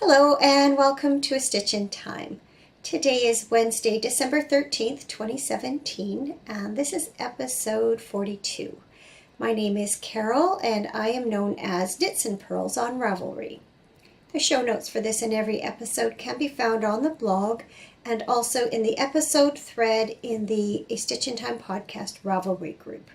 Hello and welcome to A Stitch in Time. Today is Wednesday, December 13th, 2017, and this is episode 42. My name is Carol and I am known as Knits and Pearls on Ravelry. The show notes for this and every episode can be found on the blog and also in the episode thread in the A Stitch in Time Podcast Ravelry group.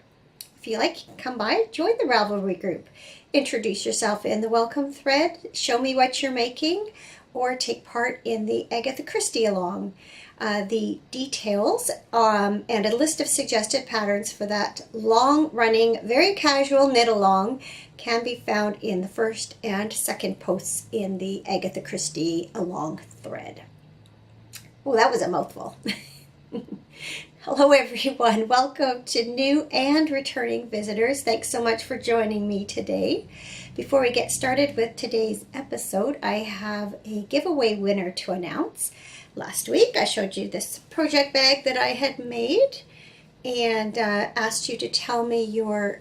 If you like, come by, join the Ravelry group. Introduce yourself in the welcome thread, show me what you're making, or take part in the Agatha Christie along. The details and a list of suggested patterns for that long-running, very casual knit along can be found in the first and second posts in the Agatha Christie along thread. Oh, that was a mouthful. Hello everyone, welcome to new and returning visitors. Thanks so much for joining me today. Before we get started with today's episode, I have a giveaway winner to announce. Last week I showed you this project bag that I had made and asked you to tell me your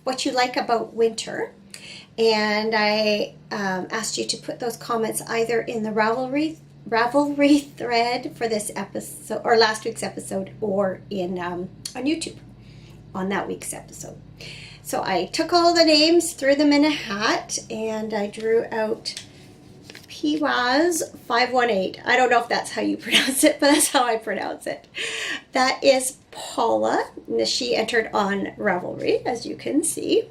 what you like about winter. And I asked you to put those comments either in the Ravelry thread for this episode or last week's episode or in on YouTube on that week's episode. So I took all the names, threw them in a hat, and I drew out PWAS 518. I don't know if that's how you pronounce it, but that's how I pronounce it. That is Paula. She entered on Ravelry, as you can see.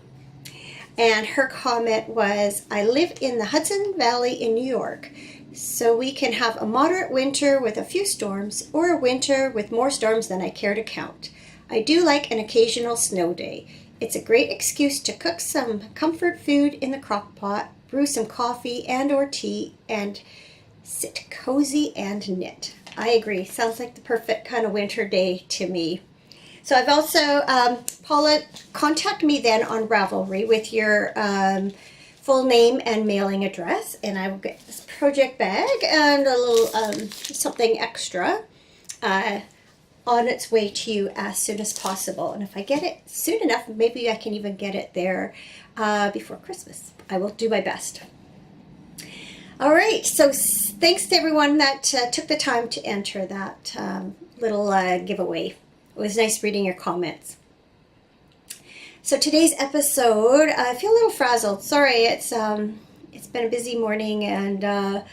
And her comment was, I live in the Hudson Valley in New York. So we can have a moderate winter with a few storms or a winter with more storms than I care to count. I do like an occasional snow day. It's a great excuse to cook some comfort food in the crock pot, brew some coffee and or tea, and sit cozy and knit. I agree. Sounds like the perfect kind of winter day to me. So I've also, Paula, contact me then on Ravelry with your full name and mailing address, and I will get this project bag and a little something extra on its way to you as soon as possible. And if I get it soon enough, maybe I can even get it there before Christmas. I will do my best. All right, so thanks to everyone that took the time to enter that little giveaway. It was nice reading your comments. So today's episode, I feel a little frazzled. Sorry, it's been a busy morning, and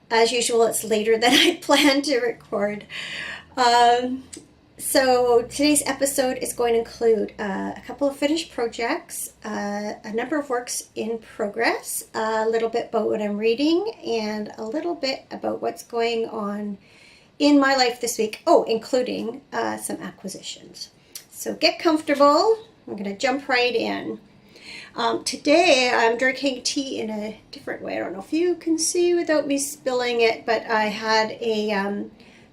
as usual, it's later than I planned to record. So today's episode is going to include a couple of finished projects, a number of works in progress, a little bit about what I'm reading, and a little bit about what's going on in my life this week. Oh, including some acquisitions. So get comfortable. I'm going to jump right in. Today I'm drinking tea in a different way. I don't know if you can see without me spilling it, but I had a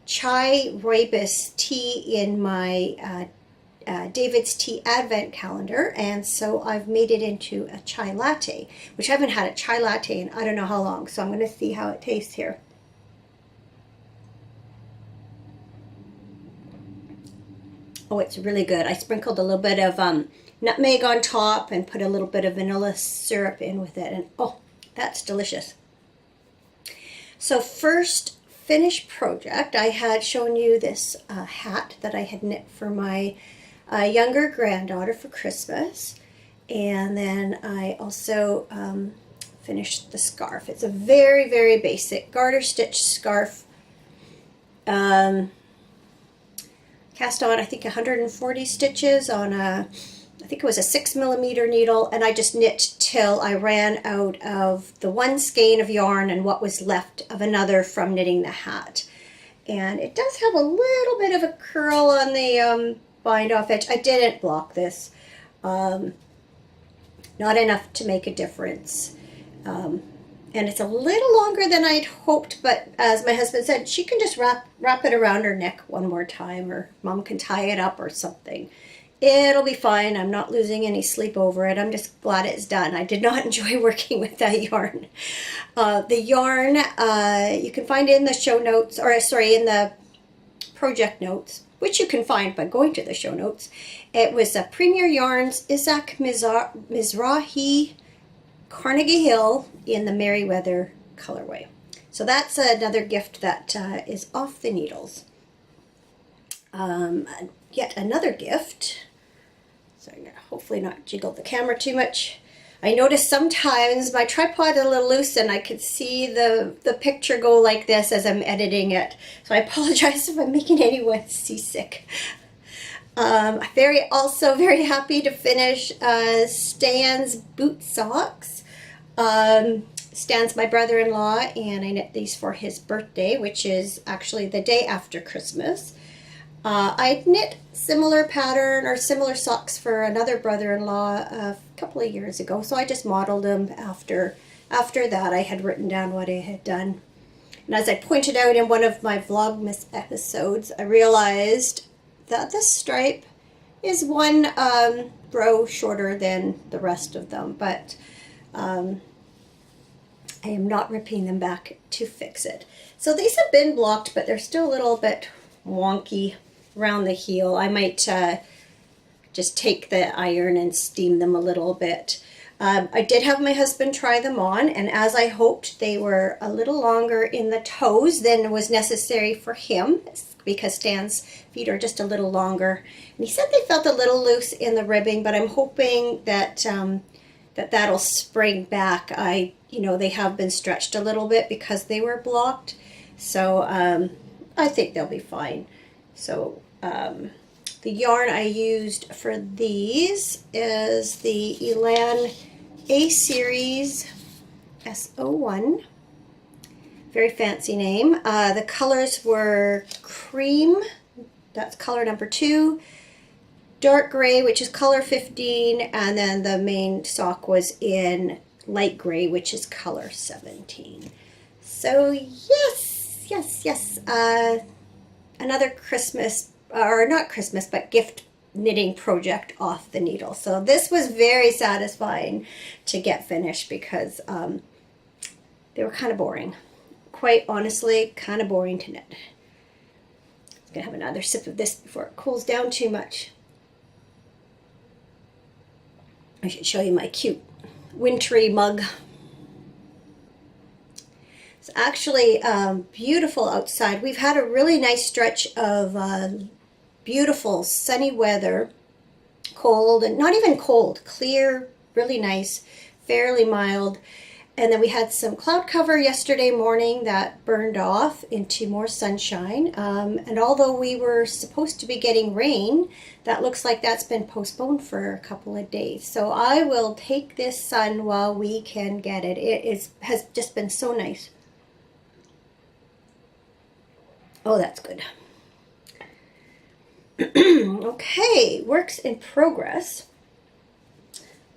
chai rooibos tea in my David's Tea Advent calendar, and so I've made it into a chai latte, which I haven't had a chai latte in I don't know how long, so I'm going to see how it tastes here. Oh, it's really good. I sprinkled a little bit of nutmeg on top and put a little bit of vanilla syrup in with it. And oh, that's delicious. So first finished project, I had shown you this hat that I had knit for my younger granddaughter for Christmas. And then I also finished the scarf. It's a very, very basic garter stitch scarf. Cast on, I think, 140 stitches on I think it was a 6mm needle, and I just knit till I ran out of the one skein of yarn and what was left of another from knitting the hat. And it does have a little bit of a curl on the bind off edge. I didn't block this. Not enough to make a difference. And it's a little longer than I'd hoped, but as my husband said, she can just wrap it around her neck one more time, or Mom can tie it up or something. It'll be fine. I'm not losing any sleep over it. I'm just glad it's done. I did not enjoy working with that yarn. The yarn you can find in the show notes, or sorry, in the project notes, which you can find by going to the show notes. It was Premier Yarns, Isaac Mizrahi, Carnegie Hill in the Merriweather colorway. So that's another gift that is off the needles. Yet another gift. So I'm going to hopefully not jiggle the camera too much. I noticed sometimes my tripod is a little loose and I could see the picture go like this as I'm editing it. So I apologize if I'm making anyone seasick. Also very happy to finish Stan's boot socks. Stan's my brother-in-law, and I knit these for his birthday, which is actually the day after Christmas. I knit similar pattern or similar socks for another brother-in-law a couple of years ago, so I just modeled them after that. I had written down what I had done. And as I pointed out in one of my Vlogmas episodes, I realized that this stripe is one row shorter than the rest of them, but I am not ripping them back to fix it. So these have been blocked, but they're still a little bit wonky around the heel. I might just take the iron and steam them a little bit. I did have my husband try them on, and as I hoped, they were a little longer in the toes than was necessary for him, because Stan's feet are just a little longer. And he said they felt a little loose in the ribbing, but I'm hoping that that'll spring back. They have been stretched a little bit because they were blocked, so I think they'll be fine. So the yarn I used for these is the Elan A Series S01. Very fancy name. The colors were cream, that's color number 2, dark gray, which is color 15, and then the main sock was in light gray, which is color 17. So yes. Another Christmas, or not Christmas, but gift knitting project off the needle. So this was very satisfying to get finished because they were kind of boring. Quite honestly, kind of boring to knit. I'm going to have another sip of this before it cools down too much. I should show you my cute wintry mug. It's actually beautiful outside. We've had a really nice stretch of beautiful sunny weather, cold, and not even cold, clear, really nice, fairly mild. And then we had some cloud cover yesterday morning that burned off into more sunshine. And although we were supposed to be getting rain, that looks like that's been postponed for a couple of days. So I will take this sun while we can get it. Has just been so nice. Oh, that's good. Okay, works in progress.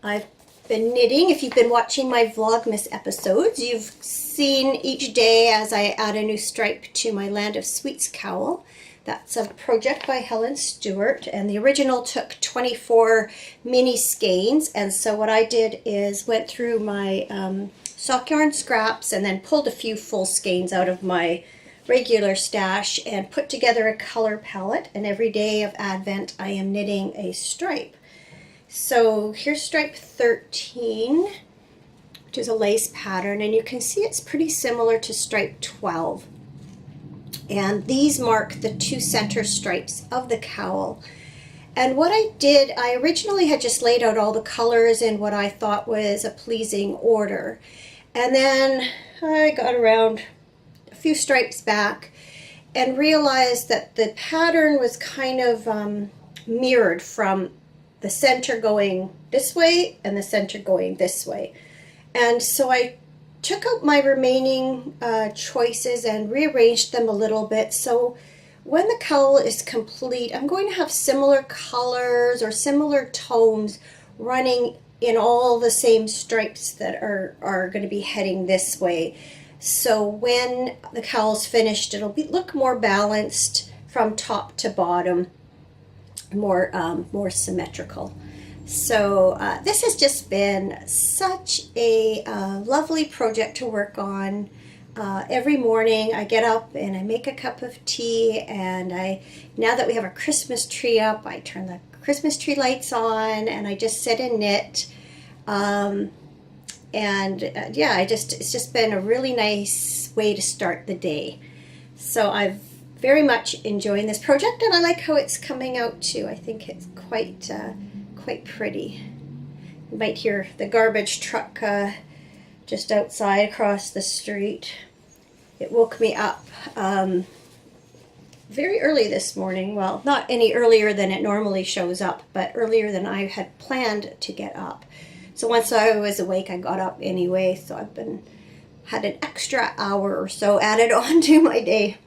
I've been knitting. If you've been watching my Vlogmas episodes, you've seen each day as I add a new stripe to my Land of Sweets cowl. That's a project by Helen Stewart, and the original took 24 mini skeins, and so what I did is went through my sock yarn scraps and then pulled a few full skeins out of my regular stash and put together a color palette, and every day of Advent I am knitting a stripe. So here's stripe 13, which is a lace pattern, and you can see it's pretty similar to stripe 12. And these mark the 2 center stripes of the cowl. And what I did, I originally had just laid out all the colors in what I thought was a pleasing order. And then I got around a few stripes back and realized that the pattern was kind of mirrored from the center going this way and the center going this way. And so I took out my remaining choices and rearranged them a little bit. So when the cowl is complete, I'm going to have similar colors or similar tones running in all the same stripes that are going to be heading this way. So when the cowl's finished, it'll look more balanced from top to bottom, more symmetrical. So this has just been such a lovely project to work on. Every morning I get up and I make a cup of tea, and now that we have a Christmas tree up, I turn the Christmas tree lights on and I just sit and knit. And And yeah, it's just been a really nice way to start the day. So I've very much enjoying this project, and I like how it's coming out too. I think it's quite pretty. You might hear the garbage truck just outside across the street. It woke me up very early this morning. Well, not any earlier than it normally shows up, but earlier than I had planned to get up. So once I was awake, I got up anyway. So I've had an extra hour or so added on to my day.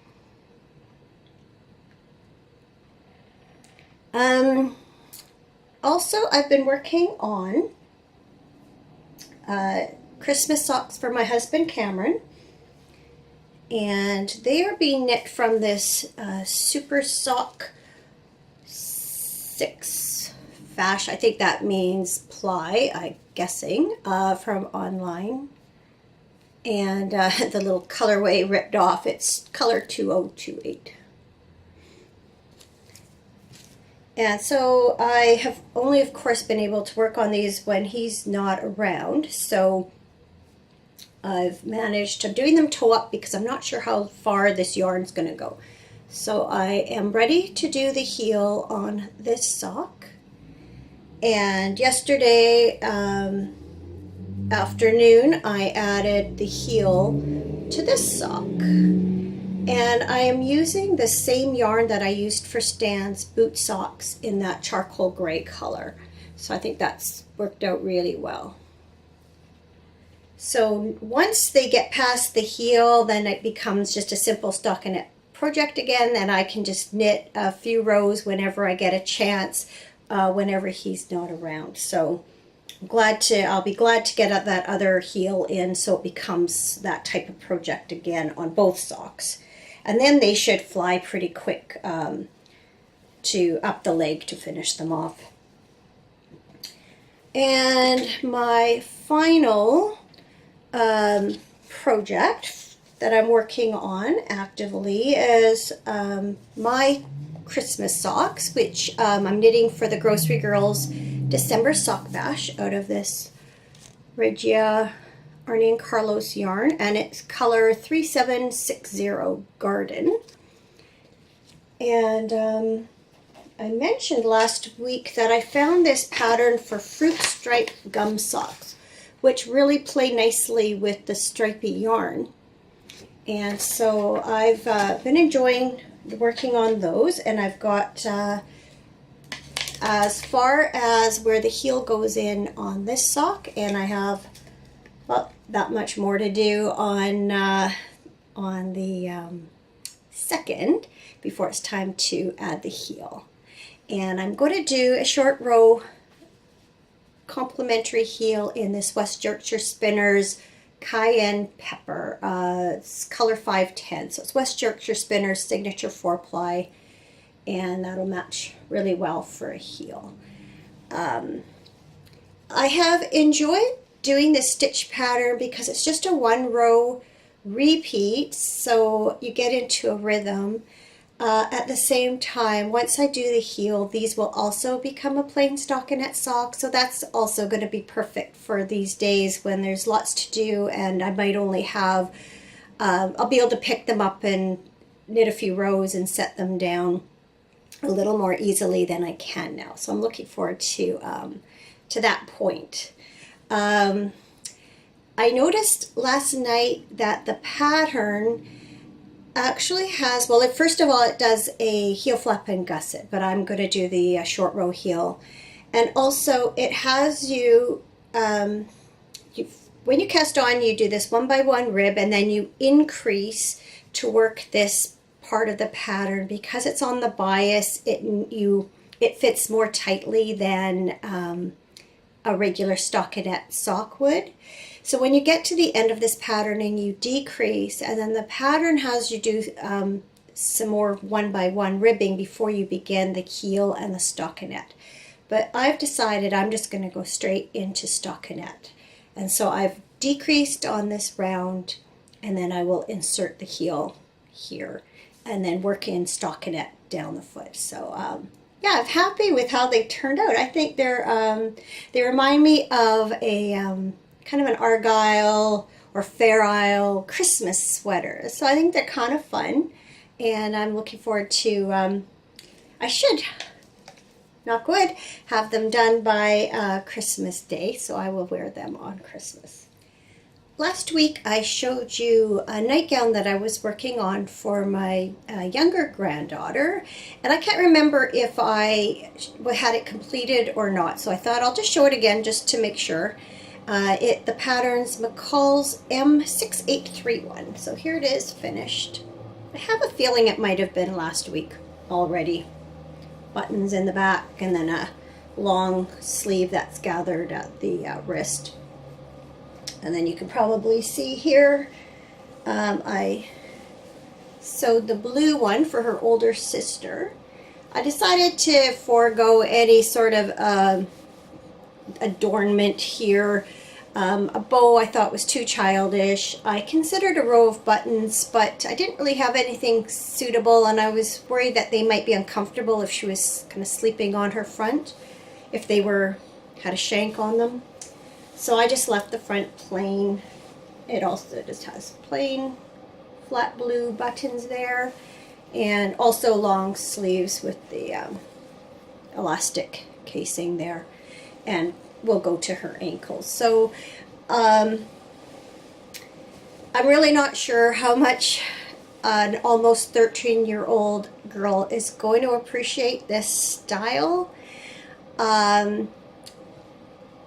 Also, I've been working on Christmas socks for my husband, Cameron. And they are being knit from this Super Sock 6 fash. I think that means ply, I'm guessing, from online. And the little colorway ripped off, it's color 2028. And so I have only, of course, been able to work on these when he's not around. So I've managed to doing them toe up because I'm not sure how far this yarn's going to go. So I am ready to do the heel on this sock. And yesterday afternoon I added the heel to this sock. And I am using the same yarn that I used for Stan's boot socks in that charcoal gray color. So I think that's worked out really well. So once they get past the heel, then it becomes just a simple stockinette project again, and I can just knit a few rows whenever I get a chance, whenever he's not around. So I'll be glad to get that other heel in so it becomes that type of project again on both socks. And then they should fly pretty quick to up the leg to finish them off. And my final project that I'm working on actively is my Christmas socks, which I'm knitting for the Grocery Girls December Sock Bash out of this Regia Arnie and Carlos yarn, and it's color 3760 Garden. And I mentioned last week that I found this pattern for fruit stripe gum socks, which really play nicely with the stripy yarn. And so I've been enjoying working on those, and I've got as far as where the heel goes in on this sock, and I have that much more to do on the second before it's time to add the heel. And I'm going to do a short row complementary heel in this West Yorkshire Spinners Cayenne Pepper. It's color 510, so it's West Yorkshire Spinners signature 4-ply, and that'll match really well for a heel. I have enjoyed doing this stitch pattern because it's just a 1-row repeat, so you get into a rhythm. At the same time, once I do the heel, these will also become a plain stockinette sock, so that's also going to be perfect for these days when there's lots to do and I might only have, I'll be able to pick them up and knit a few rows and set them down a little more easily than I can now. So I'm looking forward to that point. I noticed last night that the pattern actually has, well, first of all, it does a heel flap and gusset, but I'm going to do the short row heel. And also it has you, when you cast on, you do this 1x1 rib, and then you increase to work this part of the pattern. Because it's on the bias, it fits more tightly than a regular stockinette sock would. So when you get to the end of this pattern and you decrease, and then the pattern has you do some more 1x1 ribbing before you begin the heel and the stockinette. But I've decided I'm just going to go straight into stockinette. And so I've decreased on this round, and then I will insert the heel here and then work in stockinette down the foot. So yeah, I'm happy with how they turned out. I think they remind me of a kind of an Argyle or Fair Isle Christmas sweater. So I think they're kind of fun, and I'm looking forward to, I should, knock wood, have them done by Christmas Day, so I will wear them on Christmas. Last week I showed you a nightgown that I was working on for my younger granddaughter, and I can't remember if I had it completed or not, so I thought I'll just show it again just to make sure. The pattern's McCall's M6831, so here it is finished. I have a feeling it might have been last week already. Buttons in the back and then a long sleeve that's gathered at the wrist. And then you can probably see here, I sewed the blue one for her older sister. I decided to forego any sort of adornment here. A bow I thought was too childish. I considered a row of buttons, but I didn't really have anything suitable, and I was worried that they might be uncomfortable if she was kind of sleeping on her front, if they had a shank on them. So I just left the front plain. It also just has plain flat blue buttons there, and also long sleeves with the elastic casing there, and will go to her ankles. So I'm really not sure how much an almost 13-year-old girl is going to appreciate this style,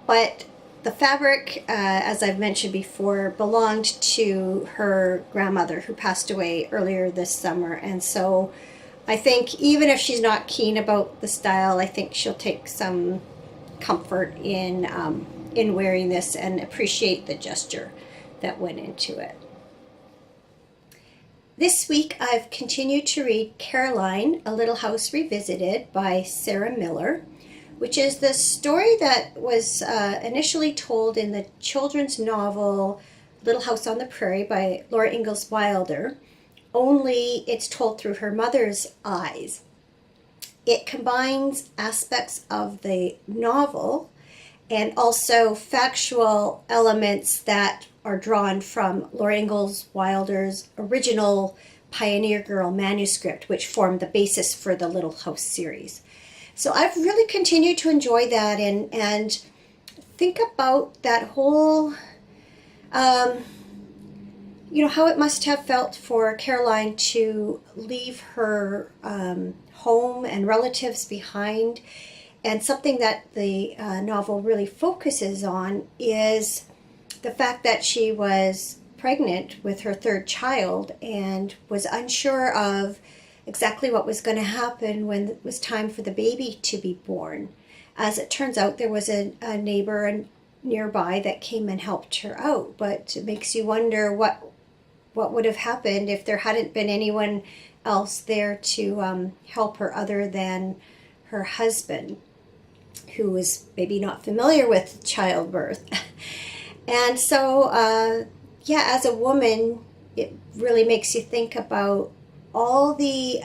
but the fabric, as I've mentioned before, belonged to her grandmother who passed away earlier this summer, and so I think even if she's not keen about the style, I think she'll take some comfort in wearing this and appreciate the gesture that went into it. This week I've continued to read Caroline, A Little House Revisited by Sarah Miller, which is the story that was initially told in the children's novel Little House on the Prairie by Laura Ingalls Wilder, only it's told through her mother's eyes. It combines aspects of the novel and also factual elements that are drawn from Laura Ingalls Wilder's original Pioneer Girl manuscript, which formed the basis for the Little House series. So I've really continued to enjoy that and think about that whole, how it must have felt for Caroline to leave her home and relatives behind. And something that the novel really focuses on is the fact that she was pregnant with her third child and was unsure of exactly what was going to happen when it was time for the baby to be born. As it turns out, there was a neighbor nearby that came and helped her out, but it makes you wonder what would have happened if there hadn't been anyone else there to help her other than her husband, who was maybe not familiar with childbirth. And so, as a woman, it really makes you think about all the,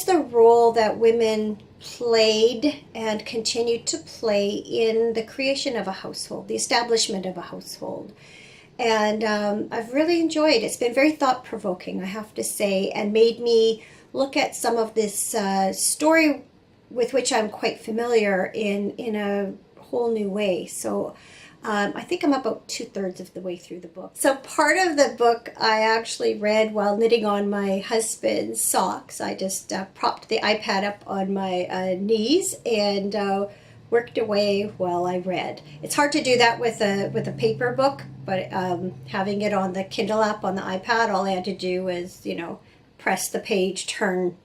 the role that women played and continued to play in the creation of a household, the establishment of a household. And I've really enjoyed it. It's been very thought-provoking, I have to say, and made me look at some of this story with which I'm quite familiar in a whole new way. So I think I'm about 2/3 of the way through the book. So part of the book I actually read while knitting on my husband's socks. I just propped the iPad up on my knees and worked away while I read. It's hard to do that with a paper book, but having it on the Kindle app on the iPad, all I had to do was, press the page turn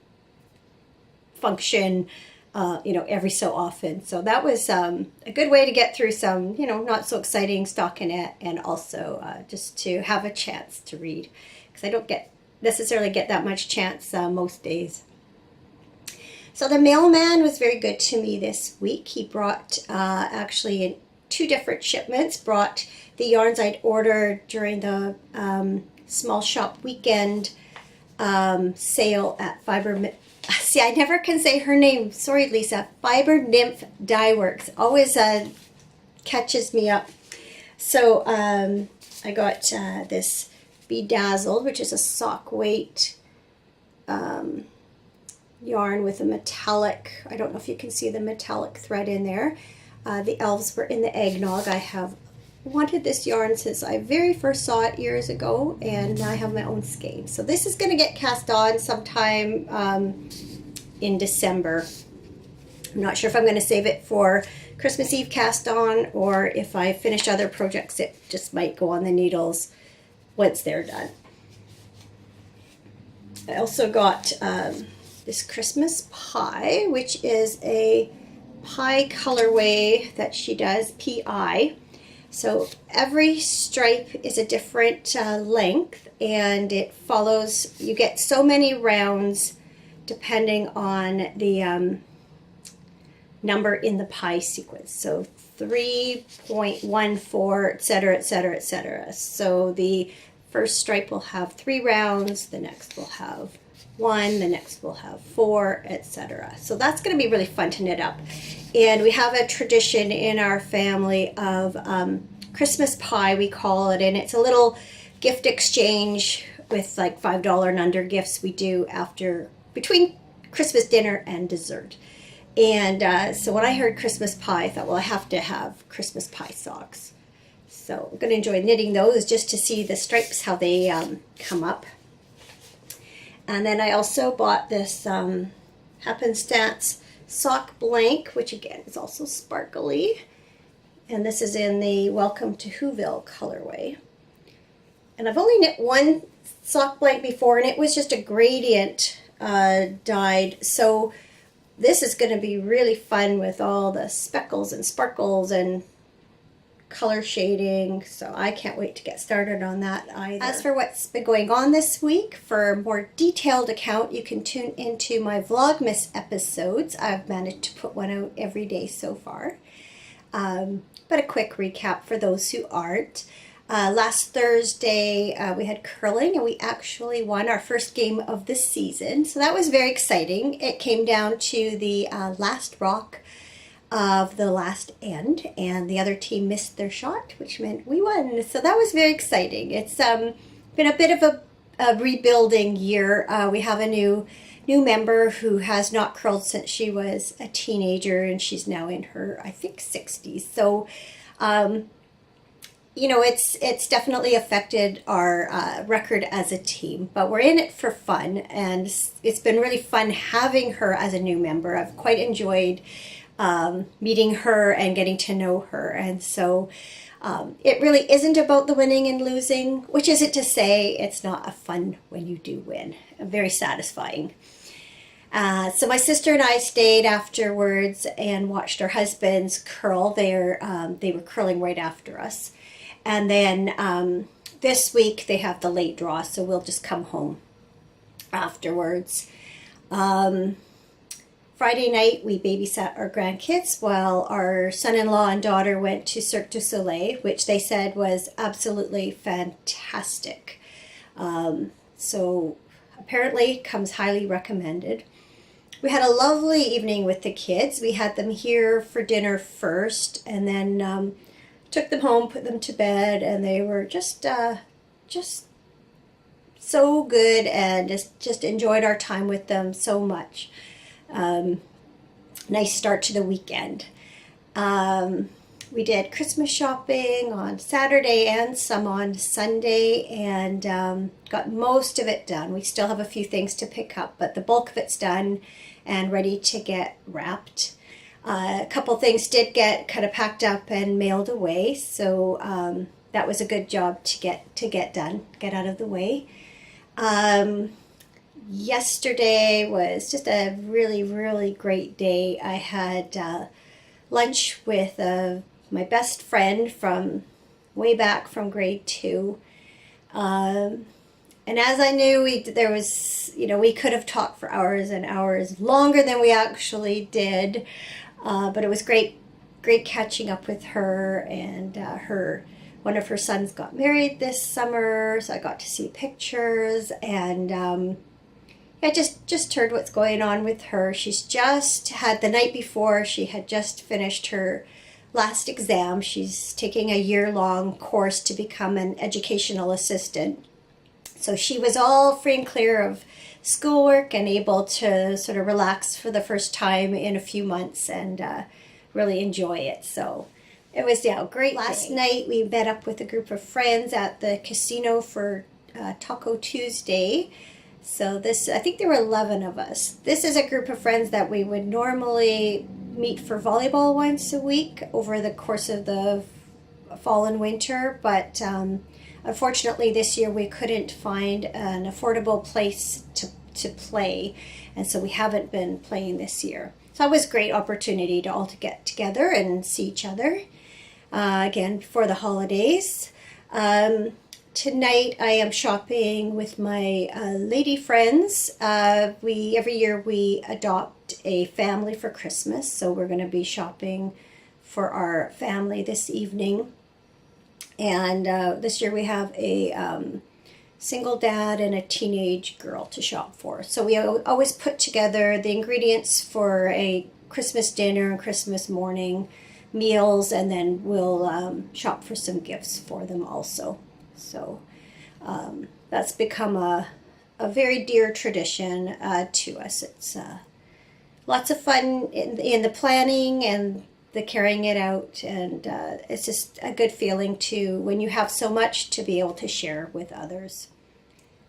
function, every so often. So that was a good way to get through some, not so exciting stockinette, and also just to have a chance to read, because I don't necessarily get that much chance most days. So the mailman was very good to me this week. He brought, actually in 2 different shipments, brought the yarns I'd ordered during the small shop weekend sale at Fiber. See, I never can say her name. Sorry, Lisa. Fiber Nymph Dye Works. Always catches me up. So I got this Bedazzled, which is a sock weight yarn with a metallic, I don't know if you can see the metallic thread in there. The elves were in the eggnog. I have wanted this yarn since I very first saw it years ago, and now I have my own skein. So this is going to get cast on sometime in December. I'm not sure if I'm going to save it for Christmas Eve cast on, or if I finish other projects, it just might go on the needles once they're done. I also got this Christmas pie, which is a pie colorway that she does, PI. So every stripe is a different length, and it follows, you get so many rounds depending on the number in the pie sequence. So 3.14, etc., etc., etc. So the first stripe will have 3 rounds, the next will have 1, the next will have 4, etc. So that's going to be really fun to knit up. And we have a tradition in our family of Christmas pie, we call it, and it's a little gift exchange with like $5 and under gifts we do between Christmas dinner and dessert. And so when I heard Christmas pie, I thought, well, I have to have Christmas pie socks. So I'm going to enjoy knitting those just to see the stripes, how they come up. And then I also bought this Happenstance sock blank, which again is also sparkly. And this is in the Welcome to Whoville colorway. And I've only knit one sock blank before, and it was just a gradient dyed. So this is going to be really fun with all the speckles and sparkles and color shading. So I can't wait to get started on that either. As for what's been going on this week, for a more detailed account, you can tune into my Vlogmas episodes. I've managed to put one out every day so far. But a quick recap for those who aren't. Last Thursday we had curling, and we actually won our first game of the season. So that was very exciting. It came down to the last rock of the last end, and the other team missed their shot, which meant we won. So that was very exciting. It's been a bit of a rebuilding year. We have a new member who has not curled since she was a teenager, and she's now in her, I think, 60s. So you know, it's definitely affected our record as a team, but we're in it for fun, and it's been really fun having her as a new member. I've quite enjoyed meeting her and getting to know her, and so it really isn't about the winning and losing, which isn't to say it's not a fun when you do win. Very satisfying. So my sister and I stayed afterwards and watched our husbands curl. They were curling right after us. And then this week they have the late draw, so we'll just come home afterwards. Friday night we babysat our grandkids while our son-in-law and daughter went to Cirque du Soleil, which they said was absolutely fantastic. So apparently comes highly recommended. We had a lovely evening with the kids. We had them here for dinner first, and then took them home, put them to bed, and they were just so good, and just enjoyed our time with them so much. Nice start to the weekend. We did Christmas shopping on Saturday and some on Sunday, and got most of it done. We still have a few things to pick up, but the bulk of it's done and ready to get wrapped. A couple things did get kind of packed up and mailed away, so that was a good job to get done, get out of the way. Yesterday was just a really, really great day. I had lunch with my best friend from way back from grade 2. And as I knew, we could have talked for hours and hours, longer than we actually did. But it was great catching up with her, and one of her sons got married this summer, so I got to see pictures, and I just heard what's going on with her. She's just had, the night before, she had just finished her last exam. She's taking a year-long course to become an educational assistant. So she was all free and clear of schoolwork and able to sort of relax for the first time in a few months and really enjoy it. So it was, yeah, a great last night. We met up with a group of friends at the casino for Taco Tuesday. So this, I think there were 11 of us. This is a group of friends that we would normally meet for volleyball once a week over the course of the fall and winter, but unfortunately this year we couldn't find an affordable place to play, and so we haven't been playing this year. So it was a great opportunity to all to get together and see each other again before the holidays. Tonight I am shopping with my lady friends. Every year we adopt a family for Christmas, so we're going to be shopping for our family this evening. And this year we have a single dad and a teenage girl to shop for. So we always put together the ingredients for a Christmas dinner and Christmas morning meals, and then we'll shop for some gifts for them also. So that's become a very dear tradition to us. It's lots of fun in the planning and the carrying it out, and it's just a good feeling too when you have so much to be able to share with others.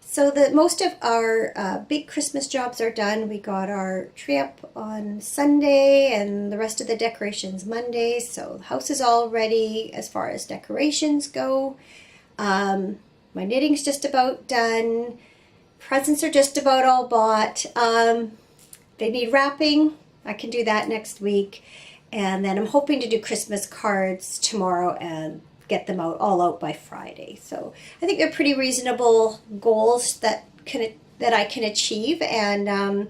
So most of our big Christmas jobs are done. We got our tree up on Sunday and the rest of the decorations Monday, so the house is all ready as far as decorations go. My knitting's just about done. Presents are just about all bought. They need wrapping. I can do that next week. And then I'm hoping to do Christmas cards tomorrow and get them all out by Friday. So I think they're pretty reasonable goals that I can achieve. And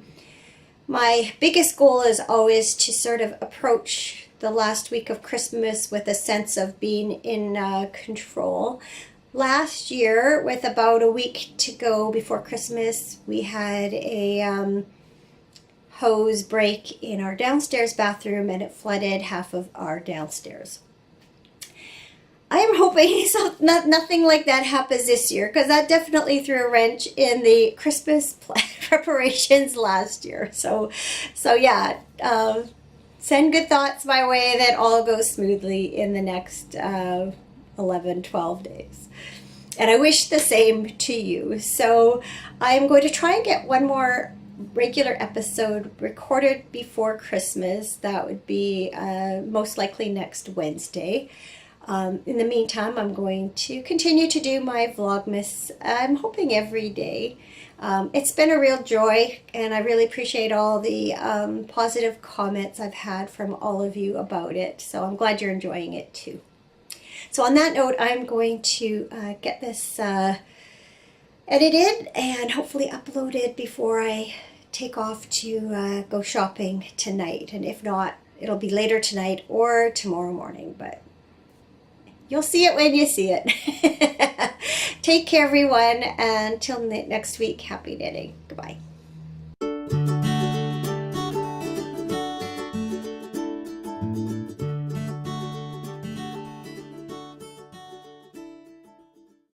my biggest goal is always to sort of approach the last week of Christmas with a sense of being in control. Last year, with about a week to go before Christmas, we had a hose break in our downstairs bathroom, and it flooded half of our downstairs. I am hoping nothing like that happens this year, because that definitely threw a wrench in the Christmas preparations last year. So yeah, send good thoughts my way that all goes smoothly in the next 11, 12 days. And I wish the same to you. So I'm going to try and get one more regular episode recorded before Christmas. That would be most likely next Wednesday. In the meantime, I'm going to continue to do my Vlogmas. I'm hoping every day. It's been a real joy, and I really appreciate all the positive comments I've had from all of you about it. So I'm glad you're enjoying it too. So on that note, I'm going to get this edited and hopefully uploaded before I take off to go shopping tonight. And if not, it'll be later tonight or tomorrow morning, but you'll see it when you see it. Take care, everyone, and until next week, happy knitting. Goodbye.